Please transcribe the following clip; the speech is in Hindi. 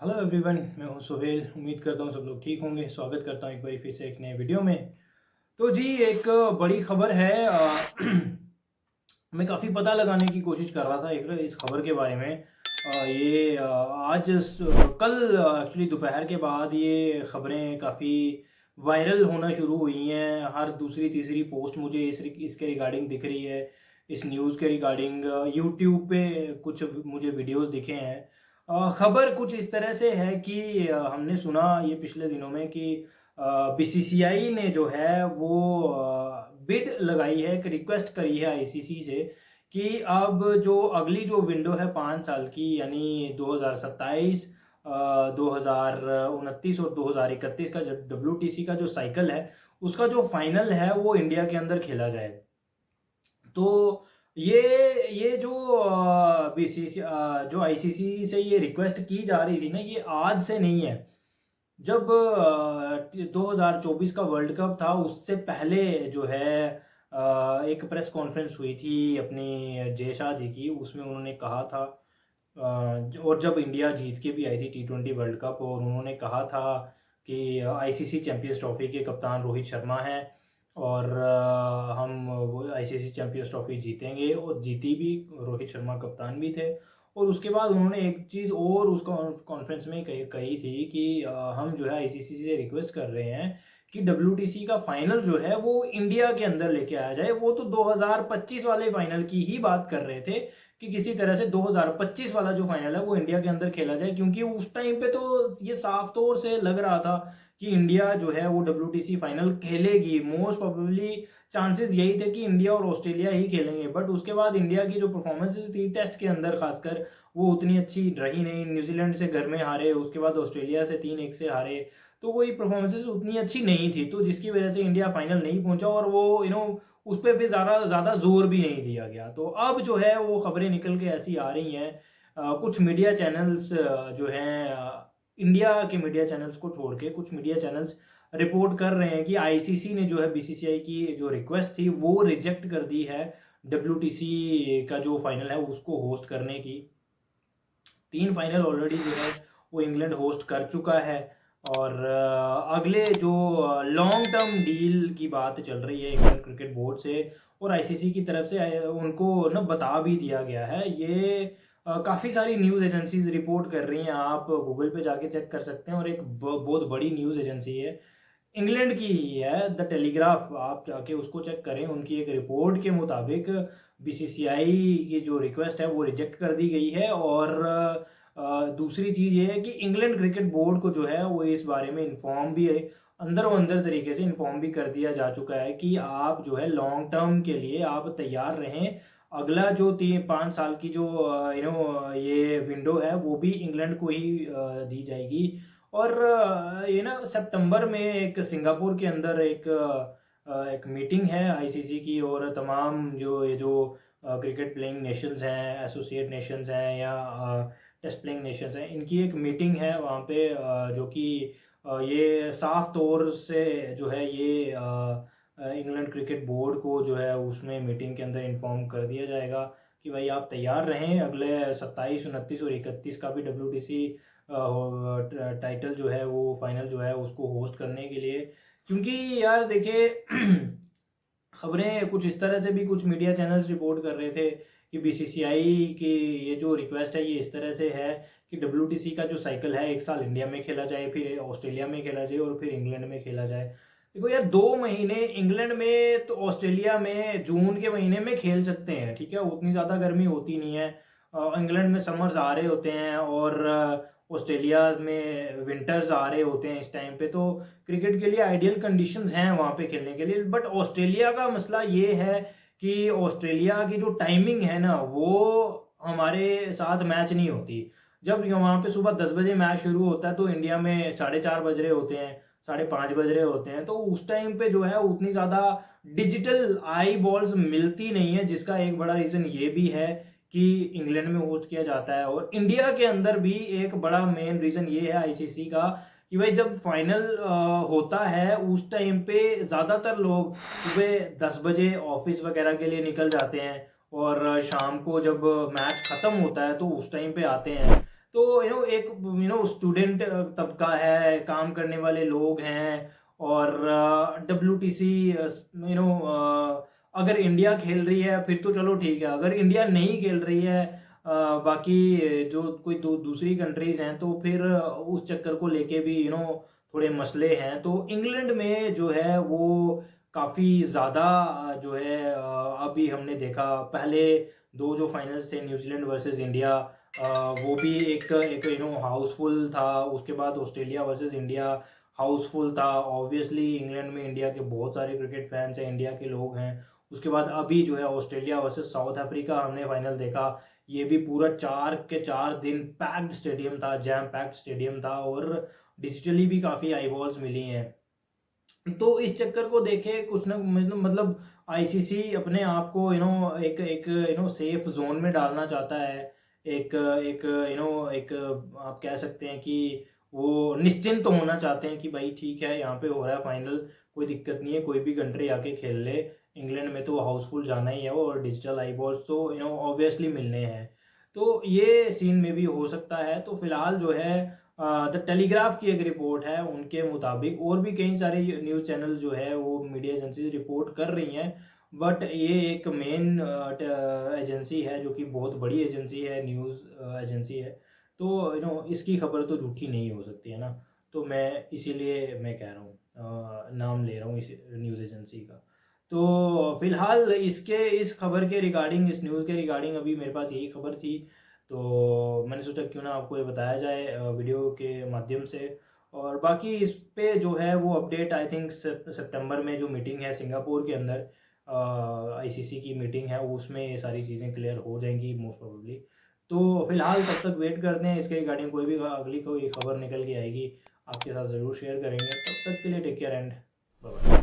हेलो एवरीवन, मैं हूं सोहेल। उम्मीद करता हूं सब लोग ठीक होंगे। स्वागत करता हूं एक बार फिर से एक नए वीडियो में। तो जी एक बड़ी खबर है। मैं काफ़ी पता लगाने की कोशिश कर रहा था इस खबर के बारे में। ये आज कल एक्चुअली दोपहर के बाद ये खबरें काफ़ी वायरल होना शुरू हुई हैं। हर दूसरी तीसरी पोस्ट मुझे इसके रिगार्डिंग दिख रही है। इस न्यूज़ के रिगार्डिंग यूट्यूब पे कुछ मुझे वीडियोस दिखे हैं। खबर कुछ इस तरह से है कि हमने सुना ये पिछले दिनों में कि बीसीसीआई ने जो है वो बिड लगाई है, एक रिक्वेस्ट करी है आईसीसी से कि अब जो अगली जो विंडो है 5 साल की, यानी 2027, 2029 और 2031 का जो डब्ल्यूटीसी का जो साइकिल है, उसका जो फाइनल है वो इंडिया के अंदर खेला जाए। तो ये जो बीसीसी जो आईसीसी से ये रिक्वेस्ट की जा रही थी ना, ये आज से नहीं है। जब 2024 का वर्ल्ड कप था उससे पहले जो है एक प्रेस कॉन्फ्रेंस हुई थी अपनी जय शाह जी की, उसमें उन्होंने कहा था और जब इंडिया जीत के भी आई थी टी20 वर्ल्ड कप, और उन्होंने कहा था कि आईसीसी चैंपियंस ट्रॉफी के कप्तान रोहित शर्मा हैं और हम वो आईसीसी चैंपियंस ट्रॉफी जीतेंगे, और जीती भी। रोहित शर्मा कप्तान भी थे। और उसके बाद उन्होंने एक चीज़ और उस कॉन्फ्रेंस में कही कही थी कि हम जो है आईसीसी से रिक्वेस्ट कर रहे हैं कि डब्ल्यूटीसी का फाइनल जो है वो इंडिया के अंदर लेके आया जाए। वो तो 2025 वाले फाइनल की ही बात कर रहे थे कि किसी तरह से 2025 वाला जो फाइनल है वो इंडिया के अंदर खेला जाए, क्योंकि उस टाइम पे तो ये साफ तौर से लग रहा था कि इंडिया जो है वो डब्ल्यूटीसी फाइनल खेलेगी। मोस्ट प्रोबेबली चांसेस यही थे कि इंडिया और ऑस्ट्रेलिया ही खेलेंगे, बट उसके बाद इंडिया की जो परफॉर्मेंसेज थी टेस्ट के अंदर खासकर, वो उतनी अच्छी रही नहीं। न्यूजीलैंड से घर में हारे, उसके बाद ऑस्ट्रेलिया से 3-1 से हारे, तो वही परफॉर्मेंसेज उतनी अच्छी नहीं थी, तो जिसकी वजह से इंडिया फाइनल नहीं पहुंचा और वो उस पर भी ज़्यादा ज़्यादा जोर भी नहीं दिया गया। तो अब जो है वो खबरें निकल के ऐसी आ रही हैं। कुछ मीडिया चैनल्स जो हैं, इंडिया के मीडिया चैनल्स को छोड़ के कुछ मीडिया चैनल्स रिपोर्ट कर रहे हैं कि आईसीसी ने जो है बीसीसीआई की जो रिक्वेस्ट थी वो रिजेक्ट कर दी है डब्ल्यूटीसी का जो फाइनल है उसको होस्ट करने की। 3 फाइनल ऑलरेडी जो है वो इंग्लैंड होस्ट कर चुका है, और अगले जो लॉन्ग टर्म डील की बात चल रही है इंग्लैंड क्रिकेट बोर्ड से और आईसीसी की तरफ से, उनको ना बता भी दिया गया है। ये काफ़ी सारी न्यूज़ एजेंसीज रिपोर्ट कर रही हैं, आप गूगल पे जाके चेक कर सकते हैं। और एक बहुत बड़ी न्यूज़ एजेंसी है, इंग्लैंड की ही है, द टेलीग्राफ, आप जाके उसको चेक करें। उनकी एक रिपोर्ट के मुताबिक बीसीसीआई की जो रिक्वेस्ट है वो रिजेक्ट कर दी गई है। और दूसरी चीज़ ये है कि इंग्लैंड क्रिकेट बोर्ड को जो है वो इस बारे में इन्फॉर्म भी है, अंदर अंदर तरीके से इन्फॉर्म भी कर दिया जा चुका है कि आप जो है लॉन्ग टर्म के लिए आप तैयार रहें। अगला जो 3-5 साल की जो ये विंडो है वो भी इंग्लैंड को ही दी जाएगी। और ये ना सितंबर में एक सिंगापुर के अंदर एक मीटिंग है आईसीसी की, और तमाम जो ये जो क्रिकेट प्लेइंग नेशंस हैं, एसोसिएट नेशंस हैं या टेस्ट प्लेइंग नेशंस हैं, इनकी एक मीटिंग है वहाँ पे, जो कि ये साफ तौर से जो है ये इंग्लैंड क्रिकेट बोर्ड को जो है उसमें मीटिंग के अंदर इन्फॉर्म कर दिया जाएगा कि भाई आप तैयार रहें। अगले 27, 29 और 31 का भी डब्ल्यूटीसी टाइटल जो है वो फाइनल जो है उसको होस्ट करने के लिए। क्योंकि यार देखिए खबरें कुछ इस तरह से भी कुछ मीडिया चैनल्स रिपोर्ट कर रहे थे कि बीसीसीआई की ये जो रिक्वेस्ट है ये इस तरह से है कि डब्ल्यूटीसी का जो साइकिल है 1 साल इंडिया में खेला जाए, फिर ऑस्ट्रेलिया में खेला जाए और फिर इंग्लैंड में खेला जाए। देखो यार, 2 महीने इंग्लैंड में तो ऑस्ट्रेलिया में जून के महीने में खेल सकते हैं, ठीक है, उतनी ज़्यादा गर्मी होती नहीं है। इंग्लैंड में समर्स आ रहे होते हैं और ऑस्ट्रेलिया में विंटर्स आ रहे होते हैं इस टाइम पे, तो क्रिकेट के लिए आइडियल कंडीशंस हैं वहाँ पे खेलने के लिए। बट ऑस्ट्रेलिया का मसला ये है कि ऑस्ट्रेलिया की जो टाइमिंग है ना वो हमारे साथ मैच नहीं होती। जब वहाँ पे सुबह 10 बजे मैच शुरू होता है तो इंडिया में 4:30 बज रहे होते हैं, 5:30 बज रहे होते हैं, तो उस टाइम पे जो है उतनी ज़्यादा डिजिटल आई बॉल्स मिलती नहीं है, जिसका एक बड़ा रीज़न ये भी है कि इंग्लैंड में होस्ट किया जाता है। और इंडिया के अंदर भी एक बड़ा मेन रीज़न ये है आईसीसी का कि भाई जब फाइनल होता है उस टाइम पे ज़्यादातर लोग सुबह 10 बजे ऑफिस वगैरह के लिए निकल जाते हैं और शाम को जब मैच ख़त्म होता है तो उस टाइम पे आते हैं। तो एक स्टूडेंट तबका है, काम करने वाले लोग हैं, और WTC अगर इंडिया खेल रही है फिर तो चलो ठीक है, अगर इंडिया नहीं खेल रही है बाकी जो कोई दूसरी कंट्रीज हैं, तो फिर उस चक्कर को लेके भी थोड़े मसले हैं। तो इंग्लैंड में जो है वो काफ़ी ज़्यादा जो है अभी हमने देखा पहले दो जो फाइनल्स थे न्यूजीलैंड वर्सेस इंडिया, वो भी एक एक हाउसफुल था। उसके बाद ऑस्ट्रेलिया वर्सेस इंडिया हाउसफुल था। ऑब्वियसली इंग्लैंड में इंडिया के बहुत सारे क्रिकेट फैंस हैं, इंडिया के लोग हैं। उसके बाद अभी जो है ऑस्ट्रेलिया वर्सेस साउथ अफ्रीका हमने फाइनल देखा, ये भी पूरा 4 के 4 दिन पैक्ड स्टेडियम था, जैम पैक्ड स्टेडियम था, और डिजिटली भी काफ़ी आई बॉल्स मिली हैं। तो इस चक्कर को देखे कुछ ना मतलब आईसीसी अपने आप को एक एक सेफ जोन में डालना चाहता है। एक एक एक आप कह सकते हैं कि वो निश्चिंत तो होना चाहते हैं कि भाई ठीक है, यहाँ पे हो रहा है फाइनल, कोई दिक्कत नहीं है, कोई भी कंट्री आके खेल ले। इंग्लैंड में तो हाउसफुल जाना ही है वो, और डिजिटल आई बॉल्स तो ऑब्वियसली मिलने हैं। तो ये सीन में भी हो सकता है। तो फिलहाल जो है द टेलीग्राफ की एक रिपोर्ट है, उनके मुताबिक और भी कई सारे न्यूज़ चैनल जो है वो मीडिया एजेंसी रिपोर्ट कर रही हैं, बट ये एक मेन एजेंसी है जो कि बहुत बड़ी एजेंसी है, न्यूज़ एजेंसी है। तो इसकी खबर तो झूठी नहीं हो सकती है ना। तो मैं इसीलिए मैं कह रहा हूँ, नाम ले रहा हूँ इस न्यूज़ एजेंसी का। तो फिलहाल इस खबर के रिगार्डिंग, इस न्यूज़ के रिगार्डिंग अभी मेरे पास यही खबर थी। तो मैंने सोचा क्यों ना आपको ये बताया जाए वीडियो के माध्यम से। और बाकी इस पे जो है वो अपडेट आई थिंक सितंबर में जो मीटिंग है सिंगापुर के अंदर, आईसीसी की मीटिंग है, उसमें ये सारी चीज़ें क्लियर हो जाएंगी मोस्ट प्रोबेबली। तो फिलहाल तब तक वेट करते हैं, इसके रिगार्डिंग कोई भी अगली कोई खबर निकल के आएगी आपके साथ ज़रूर शेयर करेंगे। तब तक के लिए take care and bye bye.